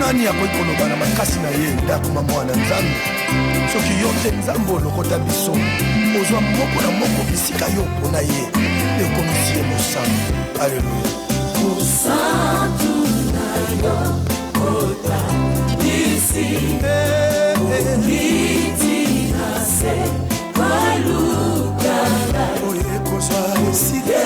nani akoki koloba na makasi na ye ndakoma mwana nzambe soki yo te nzambe olokota biso ozwa moko na moko bisika yo mpona ye ekomisi ye mosantu. Alleluya. Mosantu na yo kota isi okiti na se walukala oyekozwa esika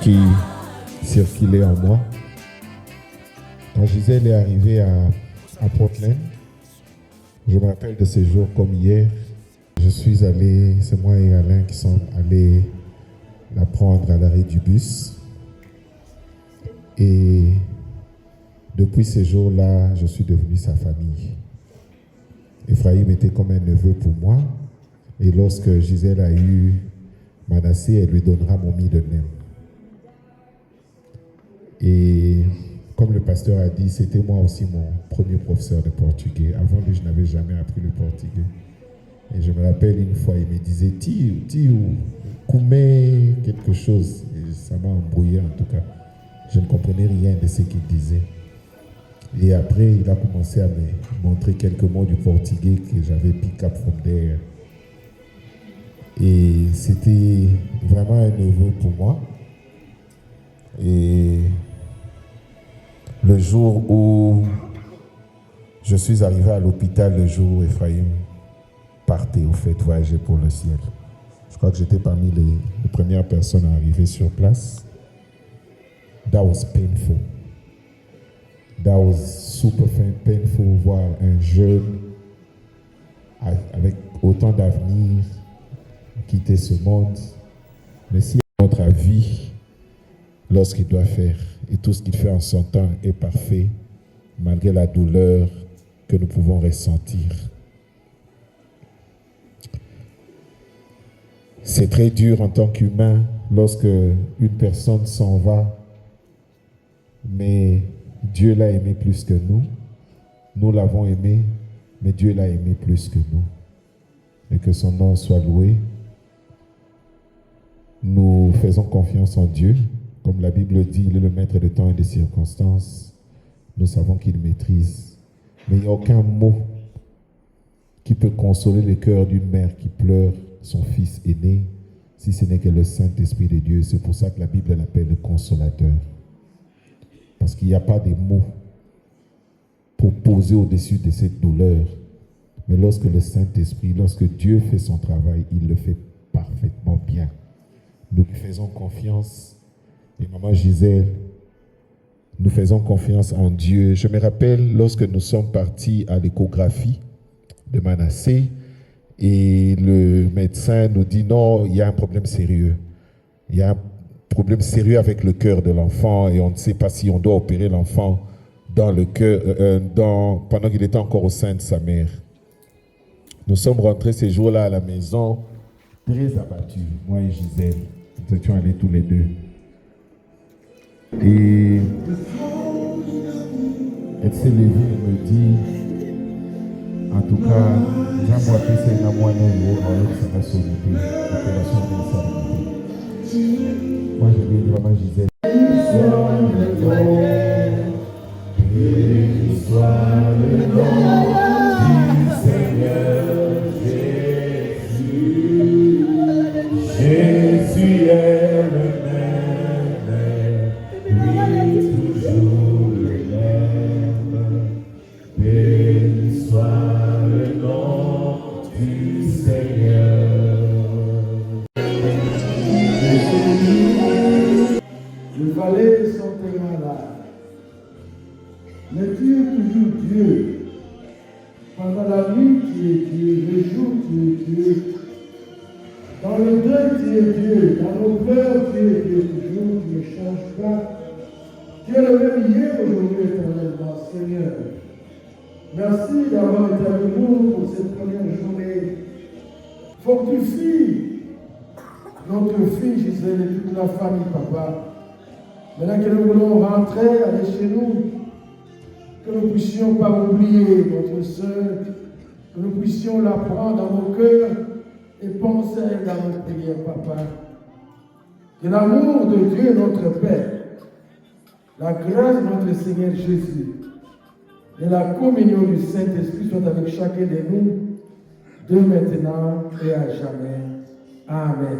qui circulait en moi. Quand Gisèle est arrivée à Portland, je me rappelle de ces jours comme hier. Je suis allé, c'est moi et Alain qui sommes allés la prendre à l'arrêt du bus. Et depuis ces jours-là, je suis devenu sa famille. Ephraim était comme un neveu pour moi. Et lorsque Gisèle a eu Manassé, elle lui donnera mon Midenem. Et comme le pasteur a dit, c'était moi aussi mon premier professeur de portugais. Avant lui, je n'avais jamais appris le portugais. Et je me rappelle une fois, il me disait « Tio, Koumé, quelque chose ». Et ça m'a embrouillé en tout cas. Je ne comprenais rien de ce qu'il disait. Et après, il a commencé à me montrer quelques mots du portugais que j'avais pick up from there. Et c'était vraiment un neveu pour moi. Et le jour où je suis arrivé à l'hôpital, le jour où Ephraim partait au fait voyager pour le ciel. Je crois que j'étais parmi les premières personnes à arriver sur place. That was painful. That was super painful voir un jeune avec autant d'avenir quitter ce monde. Mais si notre vie, lorsqu'il doit faire, et tout ce qu'il fait en son temps est parfait, malgré la douleur que nous pouvons ressentir. C'est très dur en tant qu'humain lorsque une personne s'en va, mais Dieu l'a aimé plus que nous. Nous l'avons aimé, mais Dieu l'a aimé plus que nous. Et que son nom soit loué. Nous faisons confiance en Dieu. Comme la Bible dit, il est le maître des temps et des circonstances. Nous savons qu'il maîtrise. Mais il n'y a aucun mot qui peut consoler le cœur d'une mère qui pleure son fils aîné, si ce n'est que le Saint-Esprit de Dieu. C'est pour ça que la Bible l'appelle le consolateur. Parce qu'il n'y a pas de mots pour poser au-dessus de cette douleur. Mais lorsque le Saint-Esprit, lorsque Dieu fait son travail, il le fait parfaitement bien. Nous lui faisons confiance. Et maman Gisèle, nous faisons confiance en Dieu. Je me rappelle lorsque nous sommes partis à l'échographie de Manassé et le médecin nous dit non, il y a un problème sérieux. Il y a un problème sérieux avec le cœur de l'enfant et on ne sait pas si on doit opérer l'enfant dans le cœur, pendant qu'il était encore au sein de sa mère. Nous sommes rentrés ces jours-là à la maison très abattus, moi et Gisèle. Nous étions allés tous les deux. Et elle s'est levée et me dit, en tout cas, j'ai-moi fait c'est une moine ça m'a sollicité, l'opération de sa. Moi je lui ai dit, maman Gisèle, soit le nom du Seigneur Jésus. Jésus est le même, lui toujours le même. Béni soit le nom du Fortifie notre fille Gisèle et toute la famille, papa. Maintenant que nous voulons rentrer, aller chez nous, que nous ne puissions pas oublier notre soeur, que nous puissions la prendre dans nos cœurs et penser à elle dans nos prières, papa. Que l'amour de Dieu, notre Père, la grâce de notre Seigneur Jésus et la communion du Saint-Esprit soient avec chacun de nous, de maintenant et à jamais. Amen.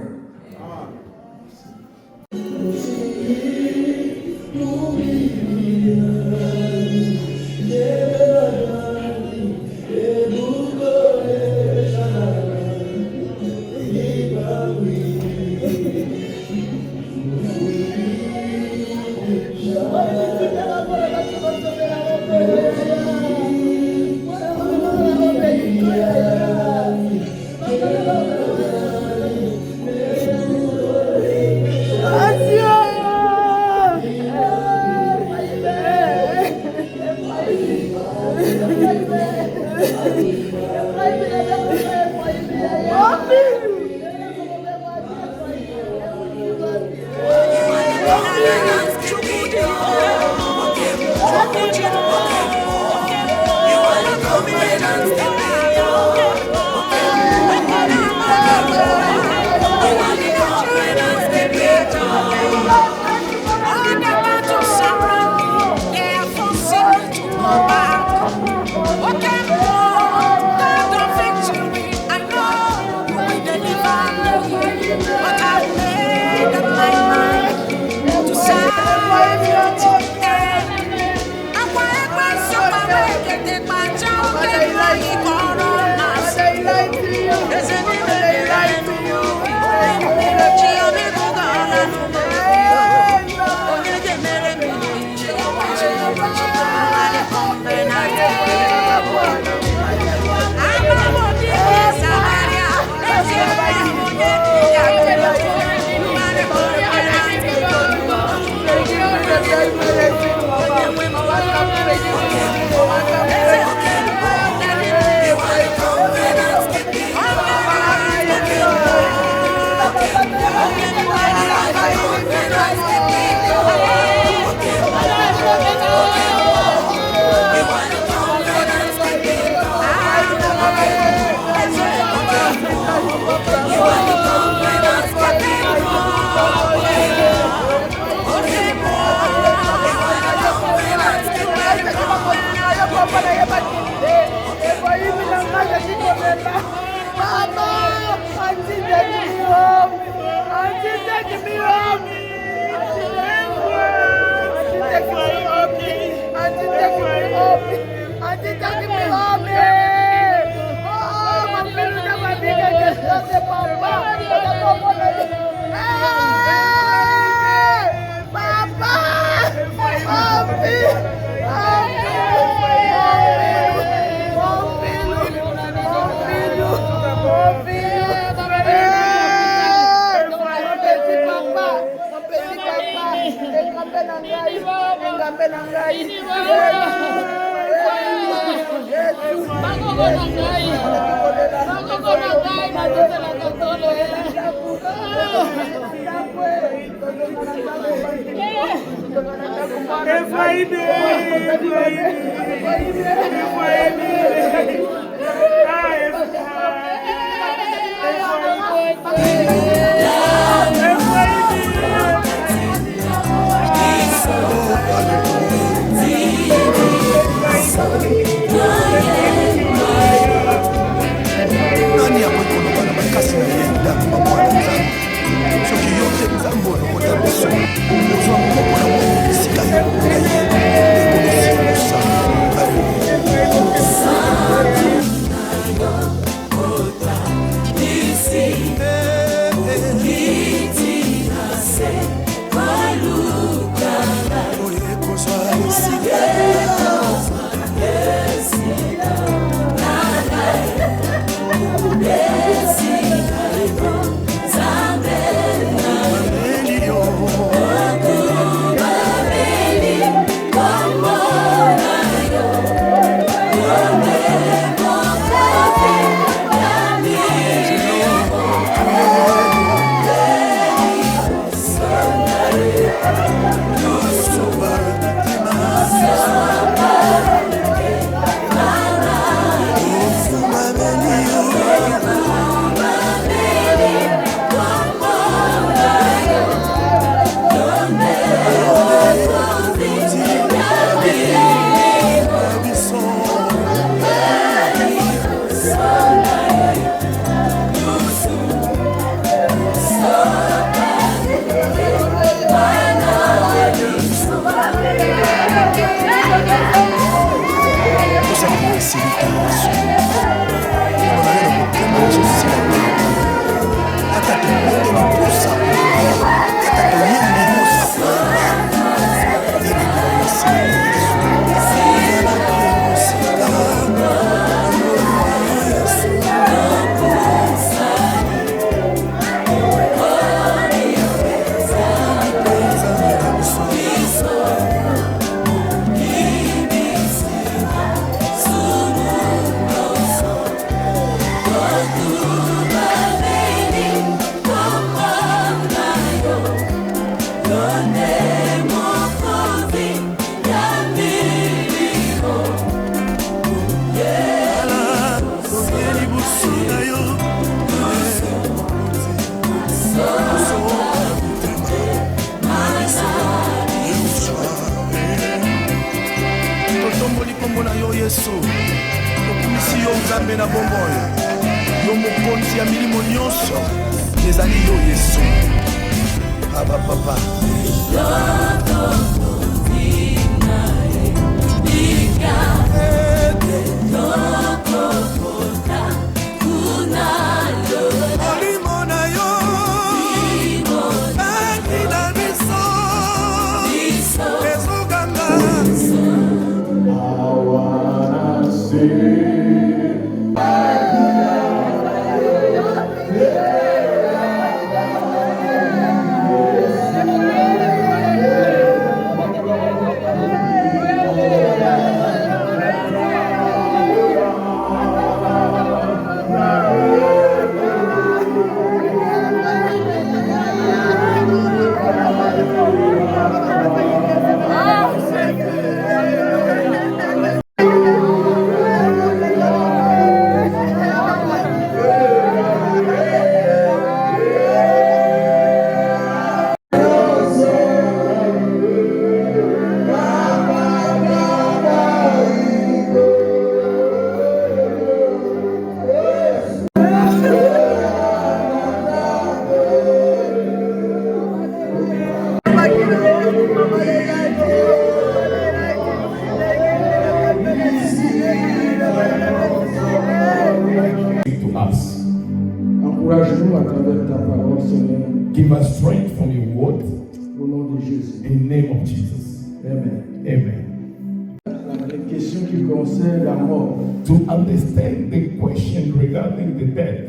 Nani akwekoloba na makasi na ye ndako mamwana nzambe soki yo te nzambe olokota biso ozwa moko na moko esika yo na ye ekomisi mosala. Yesu tokumisi yo nzambe na bomoi yo mokonzi ya milimo nyonso ezali yo Yesu aba papa Encourage-nous à travers ta parole, Seigneur. Give us strength from your word. Au nom de Jésus. In the name of Jesus. Amen. Amen. La question qui concerne la mort. To understand the question regarding the death,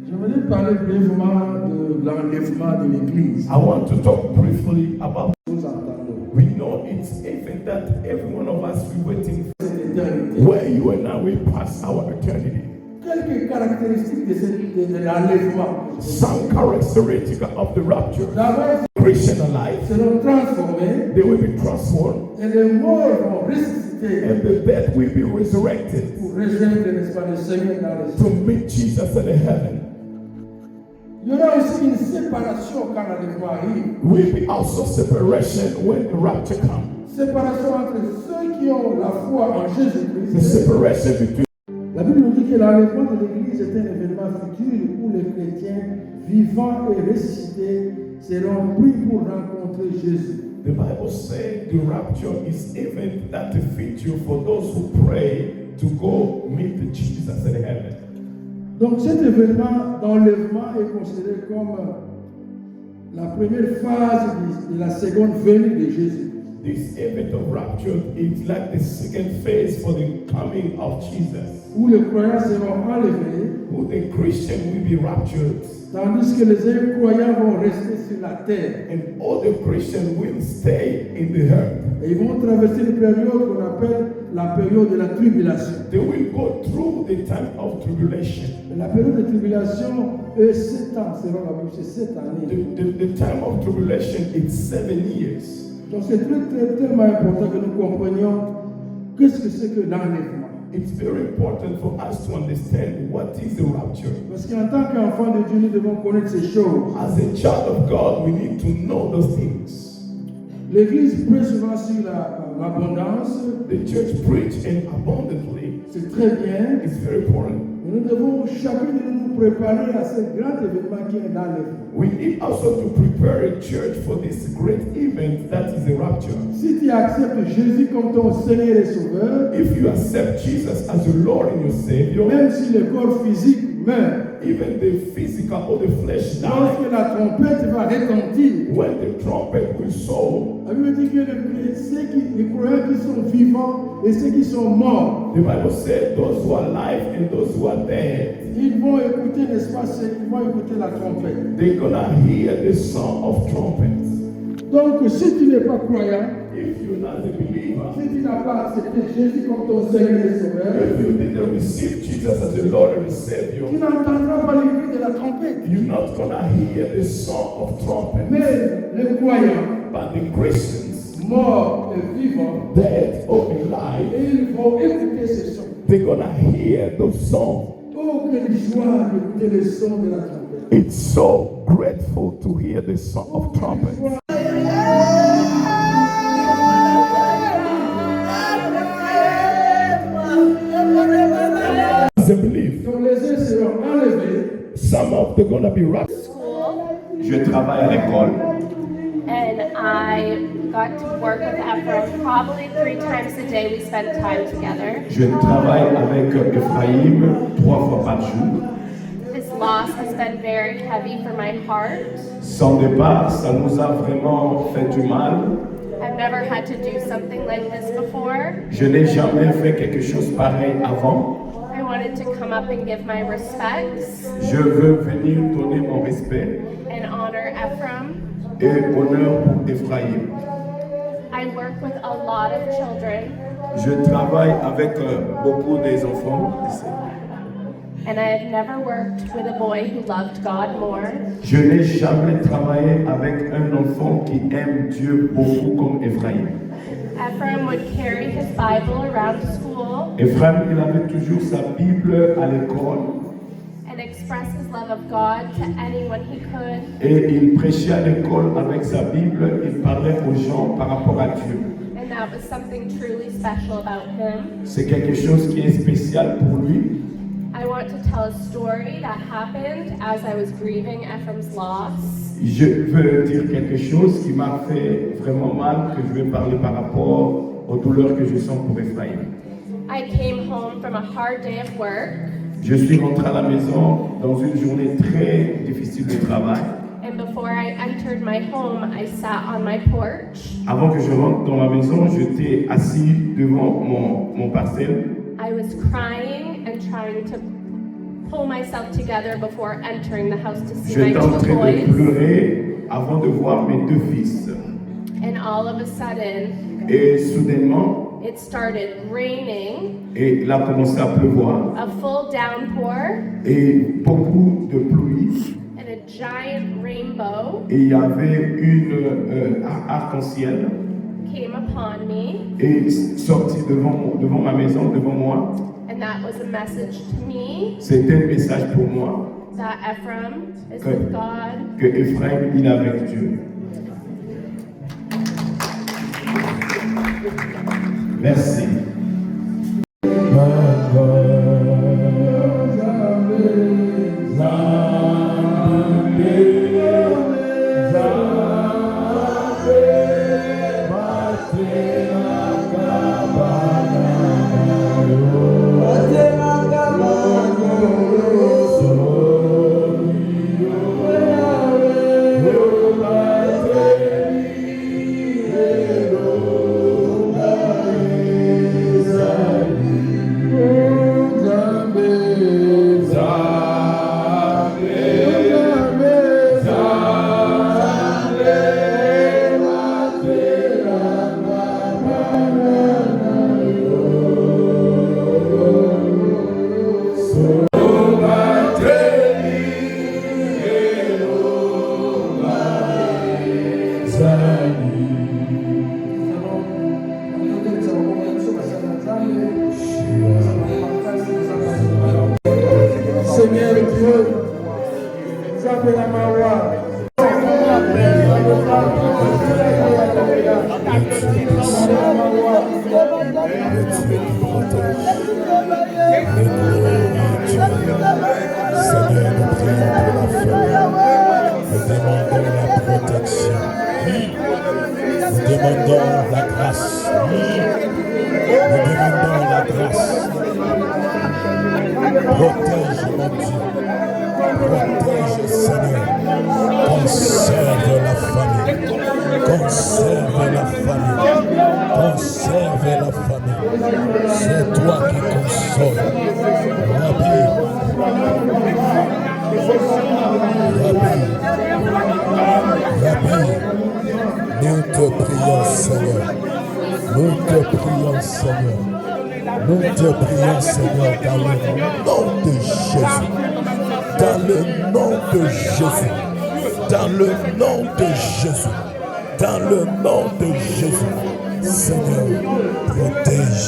je voulais parler brièvement de l'enlèvement de l'Église. I want to talk briefly about. Nous entendons. We know it's even that every one of us is waiting for L'éternité. where you and I will pass our eternity. Quelques caractéristiques de l'enlèvement. Some characteristics of the rapture. D'abord, Christian alive, seront transformés they will be transformed, et les morts vont ressusciter and the dead will be resurrected pour rejoindre, n'est-ce pas, le Seigneur dans les to cieux. meet Jesus in heaven. Il y aura aussi une séparation quand l'enlèvement arrive. Will be also separation when the rapture comes. Séparation entre ceux qui ont la foi en The Jésus-Christ. separation between. La Bible nous dit que l'enlèvement de l'Église est un événement futur où les chrétiens vivants et ressuscités seront pris pour rencontrer Jésus. The Bible says the rapture is even that the future for those who pray to go meet the Jesus in heaven. Donc cet événement d'enlèvement est considéré comme la première phase de la seconde venue de Jésus. This event of rapture is like the second phase for the coming of Jesus, Où les croyants seront enlevés, who the Christian will be raptured, tandis que les incroyants vont rester sur la terre. and all the Christians will stay in the earth. Et ils vont traverser une période qu'on appelle la période de la tribulation. They will go through the time of tribulation. La période de tribulation, 7 ans, selon la Bible, c'est 7 années. The time of tribulation is 7 years. Donc c'est tellement important que nous comprenions qu'est-ce que c'est que l'enlèvement. it's very important for us to understand what is the rapture. Parce qu'en tant qu'enfant de Dieu, nous devons connaître ces choses. As a child of God, we need to know those things. L'Église prêche souvent sur l'abondance. The church preach and abundantly. C'est très bien. It's very important. Mais nous devons chacun de nous préparer à ce grand événement qui est l'enlèvement. We need also to prepare a church for this great event that is the rapture. Si tu acceptes Jésus comme ton Seigneur et Sauveur, If you accept Jesus as your Lord and your Savior, même si le corps physique meurt, even the physical or the flesh dies, lorsque la trompette va retentir, when the trumpet will sound, la Bible dit que les croyants qui sont vivants et ceux qui sont morts, the Bible said those who are alive and those who are dead, ils vont écouter, n'est-ce pas, ils vont écouter la trompette. they're gonna hear the sound of trumpets. Donc, si tu n'es pas croyant, If you're not a believer, si tu n'as pas accepté Jésus comme ton Seigneur et Sauveur, if you didn't receive Jesus as your Lord and tu Savior, n'entendras pas le bruit de la trompette. you're not gonna hear the sound of trumpets. Mais les croyants, But the Christians, morts et vivants, dead or alive, ils vont écouter ce son. they're gonna hear those songs. Oh, quelle joie d'écouter le son de la trompette. It's so grateful to hear the sound of trumpets. As I believe, Donc les uns seront enlevés. some of them gonna be raptured. School, Je travaille à l'école. and I got to work with Ephraim probably 3 times a day. We spent time together. Je travaille avec Ephraim 3 fois par jour. His loss has been very heavy for my heart. Son départ, ça nous a vraiment fait du mal. I've never had to do something like this before. Je n'ai jamais fait quelque chose pareil avant. I wanted to come up and give my respects Je veux venir donner mon respect and honor Ephraim. et honneur pour Ephraim. I work with a lot of children, Je travaille avec beaucoup des enfants. and I have never worked with a boy who loved God more. Je n'ai jamais travaillé avec un enfant qui aime Dieu beaucoup comme Ephraim. Ephraim would carry his Bible around school Ephraim, il avait toujours sa Bible à l'école and express his love of God to anyone he could. et il prêchait à l'école avec sa Bible. Il parlait aux gens par rapport à Dieu. And that was something truly special about him. C'est quelque chose qui est spécial pour lui. I want to tell a story that happened as I was grieving Ephraim's loss. Je veux dire quelque chose qui m'a fait vraiment mal, que je vais parler par rapport aux douleurs que je sens pour Ephraim. I came home from a hard day of work, Je suis rentré à la maison dans une journée très difficile de travail. and before I entered my home, I sat on my porch. Avant que je rentre dans ma maison, j'étais assis devant mon parcelle. I was crying and trying to pull myself together before entering the house to see my J'étais en 2 train de boys. pleurer avant de voir mes 2 fils. And all of a sudden, Et soudainement, it started raining, il a commencé à pleuvoir a full downpour, et beaucoup de pluie. and a giant rainbow Et il y avait une arc-en-ciel came upon me. et sorti devant ma maison, devant moi. And that was a message to me C'était un message pour moi that Ephraim is que, with God. que Ephraim, il est avec Dieu. Merci. Seigneur Dieu, nous appelons à ma voix. Seigneur, nous prions pour la famille. Nous demandons la protection. Nous demandons la grâce. Nous demandons la grâce. Protège, mon Dieu. Protège, Seigneur. Conserve la famille. Conserve la famille. Conserve la famille. C'est toi qui consoles. Rabbi. Rabbi. Nous te prions, Seigneur. Nous te prions, Seigneur. Nous te prions, Seigneur, dans le nom de Jésus. Dans le nom de Jésus. Dans le nom de Jésus. Dans le nom de Jésus. Seigneur, protège.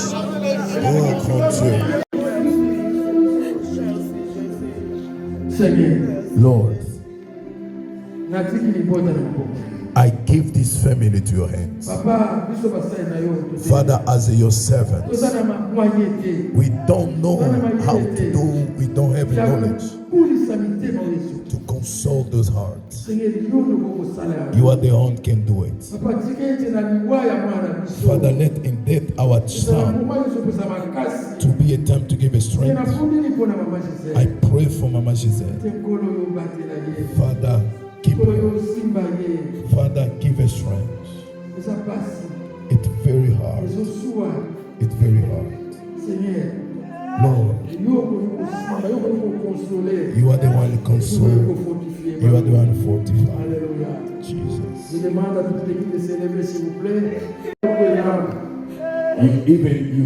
Oh, grand Dieu. Seigneur. Lord, Natiki libota na maboko. I give this family to your hands. Papa, biso basai na yo. Father, as your servant, Toza na moyen te. we don't know how to do, we don't have the knowledge Kulisa mitema Yesu. to console those hearts. Seigneur, yo ndoko sala. You are the one who can do it. Papa, tikete na liwa ya mwana biso. Father, let in death our son to be a time to give a strength. I pray for Mama Giselle. Father, keep her. Father, give her strength. It's very hard. It's very hard. Lord, you are the one who console. You are the one who fortify. Jesus.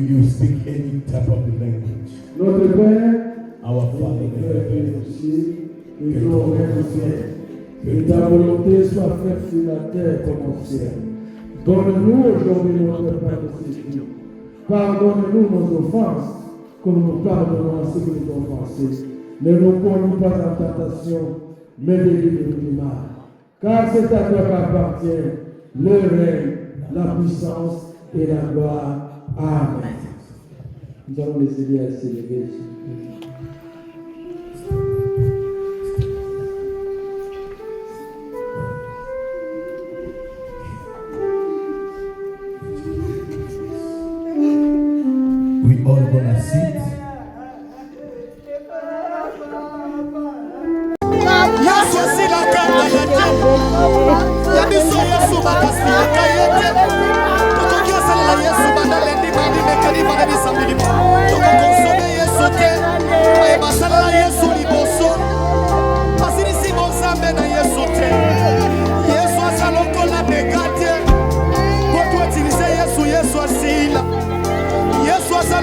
You speak any type of the language. Notre Père, Our Father, que ta volonté soit faite sur la terre comme au ciel. Donne-nous aujourd'hui notre pain quotidien. Pardonne-nous nos offenses, comme nous pardonnons à ceux qui nous ont offensés. Ne nous conduis pas en tentation, mais délivre-nous du mal. Car c'est à toi qu'appartient le règne, la puissance et la gloire. Amen. Nous allons les aider à s'élever. we all gonna sit.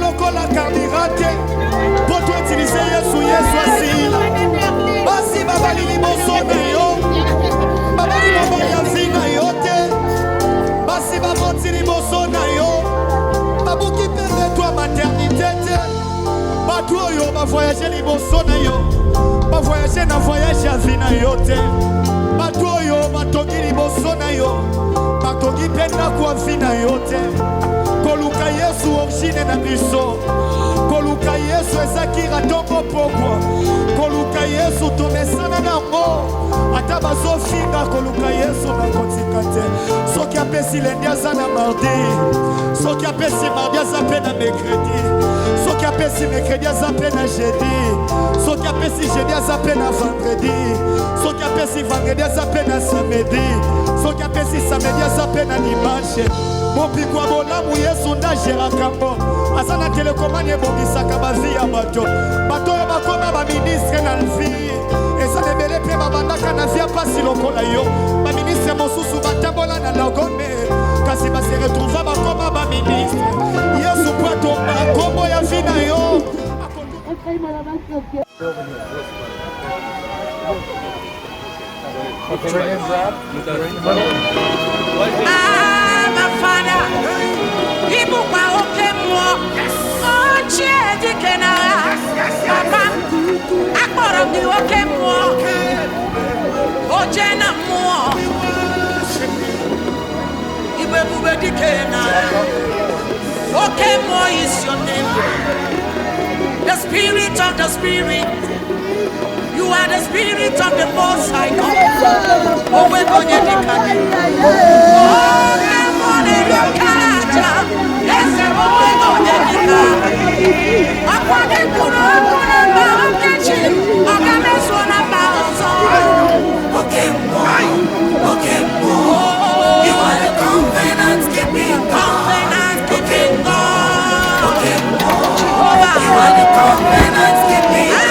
lokola carburate pour toi utiliser Yesu asila basi babali liboso na yo babali babaya zinga yote basi baboti liboso na yo babuki pende toi maternité te batu oyo ba voyager liboso na yo ba voyager na voyage ya vie na yo te batu oyo batongi liboso na yo batongi penda kwa vie na yo te koluka Yesu origine na biso koluka Yesu ezakira tombo pokwa koluka Yesu tomesana nango ata bazofinga koluka Yesu na kotika te soki apesi lendi aza na mardi soki apesi mardi aza pe na mercredi soki apesi mercredi aza pe na jeudi soki apesi jeudi aza pe na vendredi soki apesi vendredi aza pe na samedi soki apesi samedi aza pe na dimanche mopikwa bolamu Yesu ndageraka mbo aza na telekomane ebongisaka bavi ya bato bato oyo bakoma baministre na vie eza lebele mpe babandaka na vie apasi lokola yo baministre mosusu batambola na lagone kasi baseretrouva bakoma baministre Yesu po atomba kombo ya vi na yo Father, Ibu pa okemo, Oche dikena, Papa, Akpọrọ oke mmụọ. Oje na mmụọ. Ibe bube dike na. Oke mmụọ is your name. The spirit of the spirit. You are the spirit of the Most High God. Oh, we're going to get it. Oh, we're going to get it. Yes, we're going to get it. I'm going to get it. I'm going to okay, boy. Okay, boy. You are the covenant keeping God. Okay, boy. You are the covenant keeping God.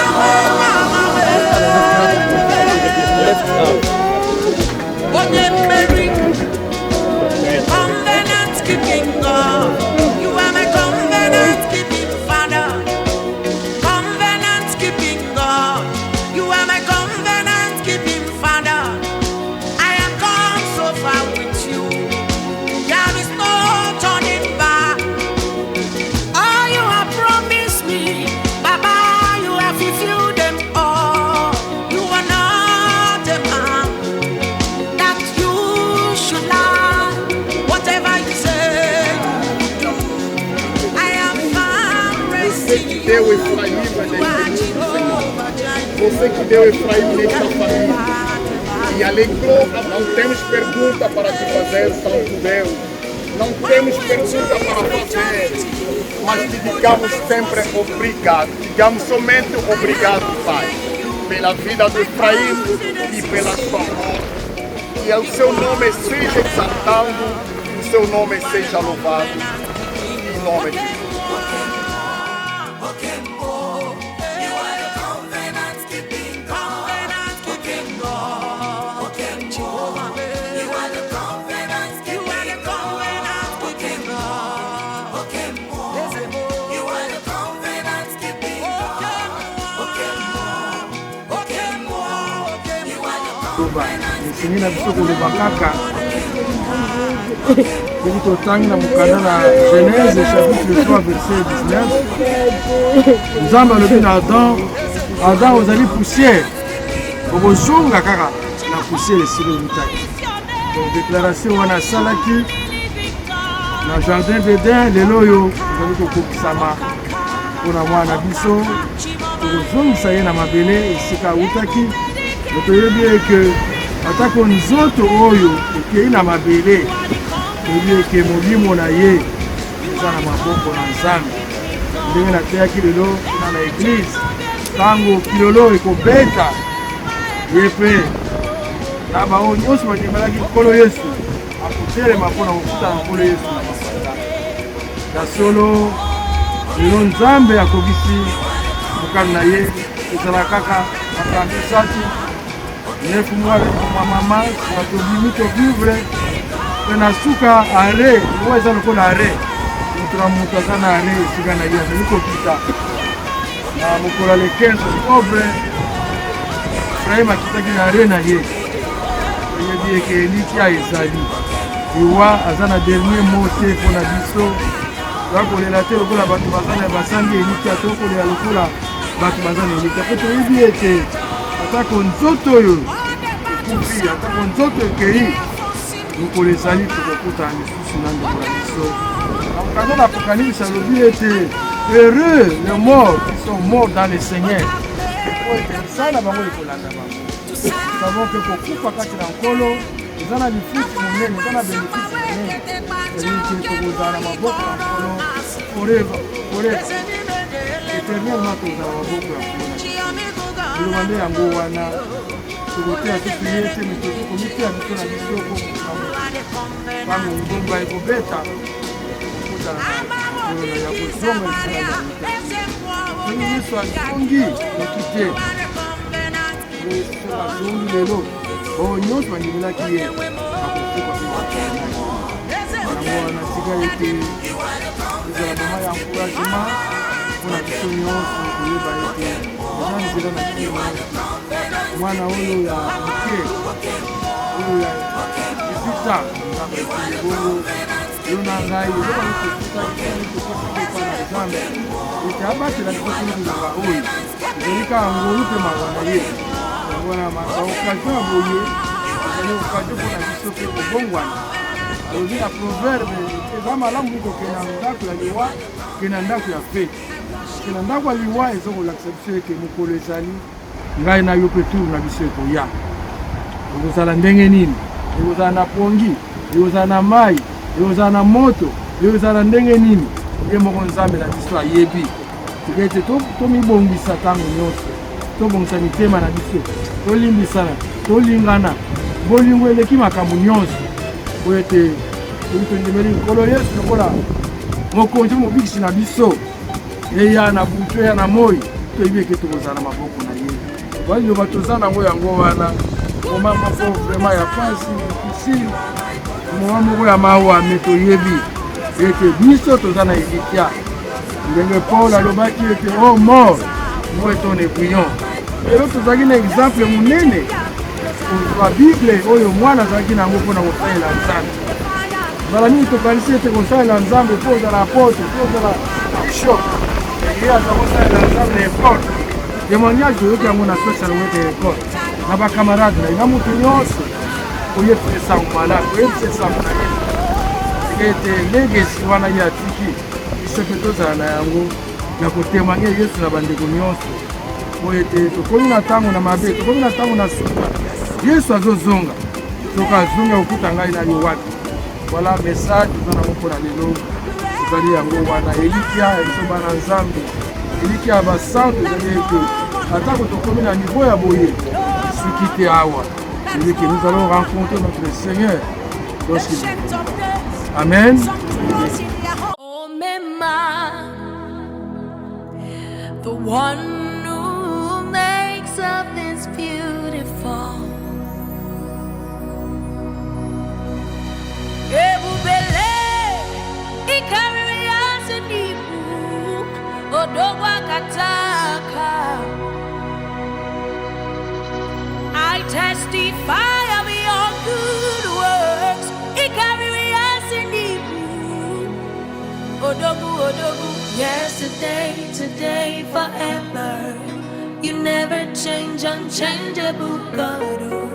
Covenant keeping God. You are my covenant keeping Father. Covenant keeping God. You are my covenant keeping Father. I have come so far with you. There is no turning back. All you have promised me, Baba, you have fulfilled them all. You are not a man that you should lie. Whatever you say, you do. I am found resting. Deu Efraim, você que deu Efraim nesta família e alegrou, não temos pergunta para te fazer, Santo Deus. Não temos pergunta para fazer, mas te digamos sempre obrigado. Digamos somente obrigado, Pai, pela vida do Efraim e pela sua morte. Que o seu nome seja exaltado, o seu nome seja louvado. Em nome de Jesus. Sini na biso koloba kaka soki totangi na mokanda na Genèse chapitre 3 verset 19 Nzambe alobi na Adam ozali poussière okozonga kaka na poussière esili olutaki. Donc déclaration wana asalaki na jardin d'Eden lelo oyo ozali kokokisama mpona mwana biso tokozongisa ye na mabele esika awutaki. Toyebi eke atako nzoto oyo ekei na mabele toyebi eke molimo na ye eza na maboko na Nzambe. Ndenge nateyaki lelo na eglise ntango kilolo ekobeta ye mpe na bango nyonso bandemelaki Nkolo Yesu akotelema mpona kokutana Nkolo Yesu na mapata. Na solo lelo Nzambe akokisi mokano na ye ezala kaka makambo esati 9 mois avec ma maman, na tobimi tovivre mpe na suka arret oyo eza lokola arret moto na moto aza na arret esika na ye azali kokita na mokolo le 15 octobre Efraim akitaki na arret na ye oyebi eke elikia ezali ewa aza na dernier mot te mpona biso toza kolela te lokola bato baza na basangi elikia to kolela lokola bato baza na elikia mpe toyebi ete atako nzoto oyo ekufi atako nzoto ekei mokolo ezali tokokutana lisusu na ndeko na biso na mokanda na Apocalypse alobi ete heureux les morts qui sont morts dans le Seigneur po ete misala na bango ekolanda bango. Savon ke kokufa kati na Nkolo eza na lifuti monene eza na benefisi monene elike tokozala na maboko ya Nkolo forever éternellement tozala maboko ya Nkolo liloba nde yango wana tokoteya soki ye te mitoki komiteya biso na bisoko pango ngomba ekobeta okutana ya kozonga esila soki miso azongi noki te azongi lelo oyo nyonso bandimelaki ye akosuka yango wana tika ete ezala mama ya encouragement mpona biso nyonso koyeba ete eza nzela na kino mwana oyo ya moke oyo ya 18 ans nzambe bongo yo na ngai ezokokokokokokana nzambe ete abatela biso kino kolonga oyo ezalika ngolu mpe mawa na ye yango wana baokazio ya boye ezali okazio mpona biso mpe kobongwana alobi na proverbe eza malamu kokenda ndako ya liwa kenda ndako ya fete kenda ndako ya liwa eza kolakisa biso ete mokolo ezali ngai na yo mpe turu na biso ekoya ekozala ndenge nini ekozala na pongi ekozala na mai ekozala na moto ekozala ndenge nini ye moko nzambe na biso ayebi tika ete tomibongisa ntango nyonso tobongisa mitema na biso tolimbisana tolingana bolingo eleki makambo nyonso po ete tondimeli nkolo yesu lokola mokonzi mobikisi na biso eya na butu eya na moi toyebi eke tokozala na maboko na ye baliloba toza nango yango wana moma moko vraimen ya pasi difficile moma moko ya mawa me toyebi ete biso toza na elikya ndenge paul alobaki ete o mort moi ton épuyon lelo tozalaki na exemple monene kozwa bible oyo mwana azalaki nango mpona kosalela nzambe mbala mingi tokanisi ete kosalela nzambe mpo ozala apotre mpo ozala shop ye aza kosalela nzambe na ekole témoignage oyoki yango na social wete ekole na bakamarade na ye na moto nyonso oyebisa esango malamu oyebisa esango na ye ete legesi wana ye atiki biso mpe tozala na yango ya kotémoigne yesu na bandeko nyonso po ete tokomi na ntango na mabe tokomi na ntango na suka yesu azozonga soki azongi okuta ngai na yo wapi wala message eza nango mpona lelo ezali yango wana elikya ya biso bana nzambe elikya ya basantu ezali ete atako tokomi na niveau ya boye soki te awa ebi ke nous allons rencontrer notre Seigneur lorsqu'il viendra. Amen. The one who makes of this beautiful. Ebubele ikariya senibu odogwa kataka. I testify of your good works. Ikariya senibu odogu odogu. Yesterday, today, forever. You never change, unchangeable God, oh,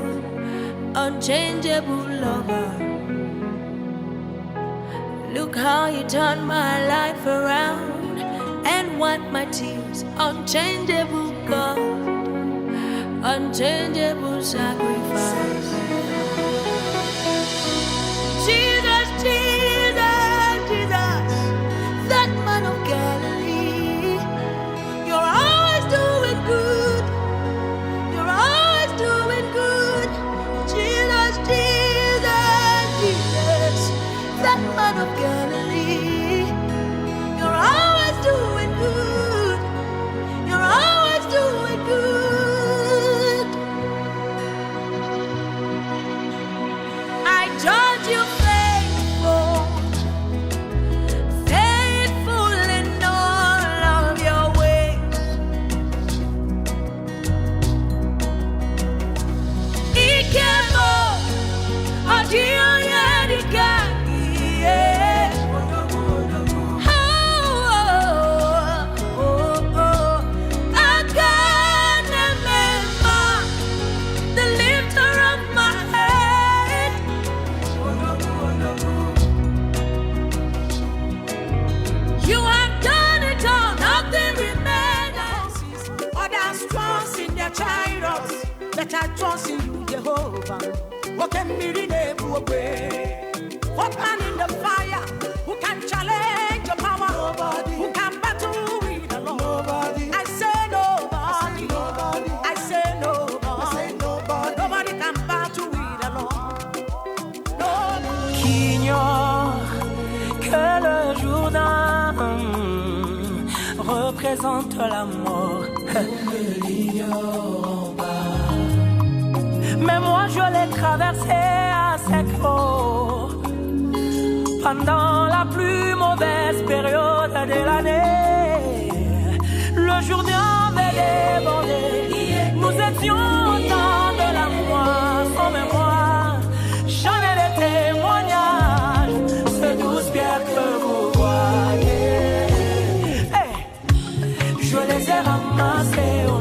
unchangeable lover. Look how you turned my life around and wiped my tears. Unchangeable God, unchangeable sacrifice. Jesus, Jesus, Jesus, that man of Galilee. You're always doing good. You're always doing good. Jesus, Jesus, Jesus, that man of Galilee. You're always doing good. You're always doing good. I judge you faithful, faithful in all of your ways. Ikemo, adio yedikaki, yeah. I can't remember the lifter of my head. You have done it all, nothing remains. Others trust in their chariots, but I trust in you, Jehovah. What can be the way? What man in the fire? Who can challenge your power? Nobody. Who can battle with the Lord? Nobody. I say nobody. Nobody. I say nobody. I say nobody. Nobody can battle with the Lord. Nobody. Qui ignore que le Jourdain représente la mort. Ne l'ignorons pas. Mais moi je l'ai traversé à sec eau pendant la plus mauvaise période de l'année. Le Jourdain avait débordé. Nous étions au temps de la moisson, mais moi j'en ai des témoignages. Ce douze pierres que vous voyez, hey, je les ai ramassées au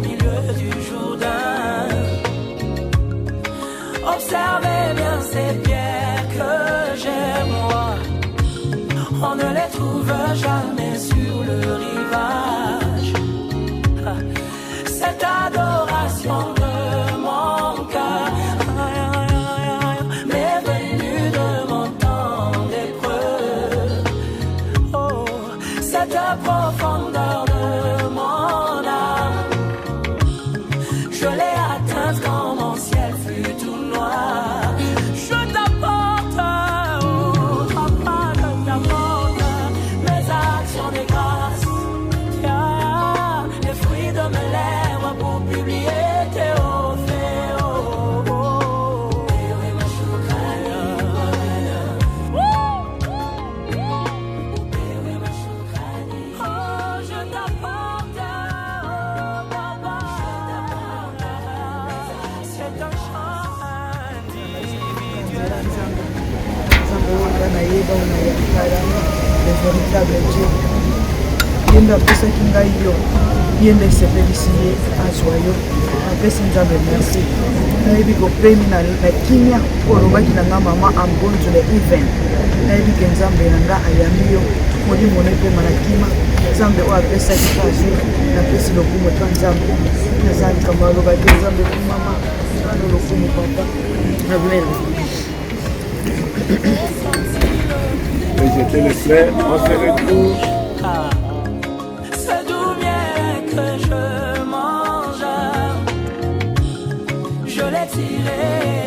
retrouve jamais sur le rivage. Cette adoration de mon cœur m'est venue de mon temps d'épreuve. Oh, cette profondeur de mon âme, je l'ai atteinte quand mon ciel fut tout noir. Je t'apporte, oh papa, je t'apporte mes actions de grâce. Les fruits de mes lèvres pour publier tes hauts faits. Oh, oh, oh. Oh, je t'apporte, oh papa, c'est un chant individuel. Le véritable Dieu. Yenda apesaki ngai yo, yenda esepelisi ye azwa yo, apesi Nzambe merci. Nayebi kopemi na kimia olobaki na nga mama ambonzole even. Nayebi ke Nzambe na nga ayambi yo, molimo nepema na kima. Nzambe oyo apesaki ka jour, napesi lokumu epa Nzambe. Nazali kama alobaki Nzambe ku mama, ano lokumu papa. Amen. J'étais le frère, on se retrouve. C'est d'où bien que je mange, je l'ai tiré